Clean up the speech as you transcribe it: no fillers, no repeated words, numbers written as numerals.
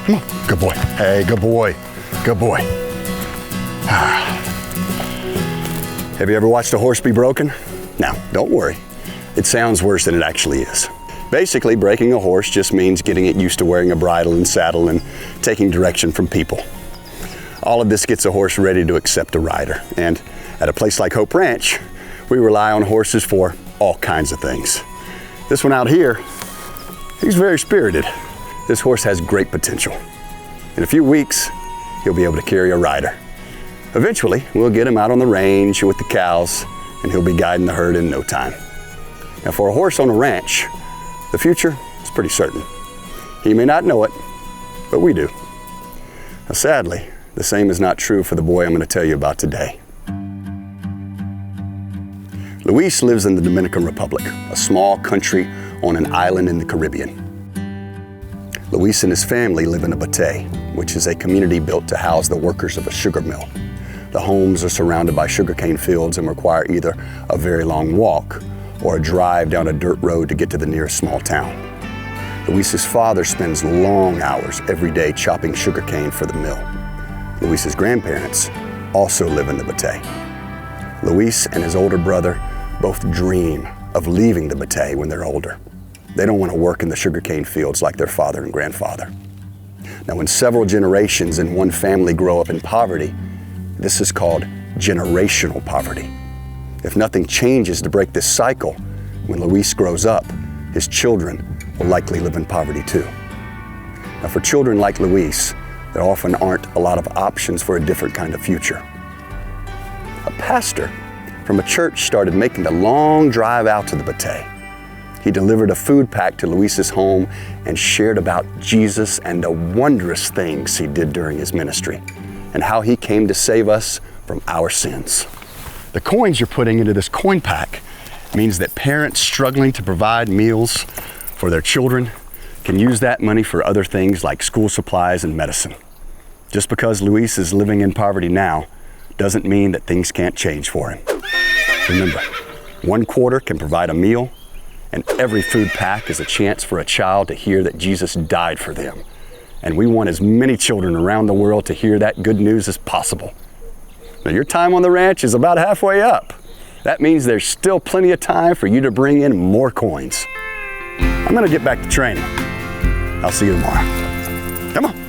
Come on. Good boy. Hey, good boy. Good boy. Have you ever watched a horse be broken? Now, don't worry. It sounds worse than it actually is. Basically, breaking a horse just means getting it used to wearing a bridle and saddle and taking direction from people. All of this gets a horse ready to accept a rider. And at a place like Hope Ranch, we rely on horses for all kinds of things. This one out here, he's very spirited. This horse has great potential. In a few weeks, he'll be able to carry a rider. Eventually, we'll get him out on the range with the cows, and he'll be guiding the herd in no time. Now, for a horse on a ranch, the future is pretty certain. He may not know it, but we do. Now, sadly, the same is not true for the boy I'm going to tell you about today. Luis lives in the Dominican Republic, a small country on an island in the Caribbean. Luis and his family live in a batey, which is a community built to house the workers of a sugar mill. The homes are surrounded by sugarcane fields and require either a very long walk or a drive down a dirt road to get to the nearest small town. Luis's father spends long hours every day chopping sugarcane for the mill. Luis's grandparents also live in the batey. Luis and his older brother both dream of leaving the batey when they're older. They don't want to work in the sugarcane fields like their father and grandfather. Now, when several generations in one family grow up in poverty, this is called generational poverty. If nothing changes to break this cycle, when Luis grows up, his children will likely live in poverty too. Now, for children like Luis, there often aren't a lot of options for a different kind of future. A pastor from a church started making the long drive out to the batey. He delivered a food pack to Luis's home and shared about Jesus and the wondrous things he did during his ministry and how he came to save us from our sins. The coins you're putting into this coin pack means that parents struggling to provide meals for their children can use that money for other things like school supplies and medicine. Just because Luis is living in poverty now doesn't mean that things can't change for him. Remember, 1 quarter can provide a meal, and every food pack is a chance for a child to hear that Jesus died for them. And we want as many children around the world to hear that good news as possible. Now, your time on the ranch is about halfway up. That means there's still plenty of time for you to bring in more coins. I'm gonna get back to training. I'll see you tomorrow. Come on.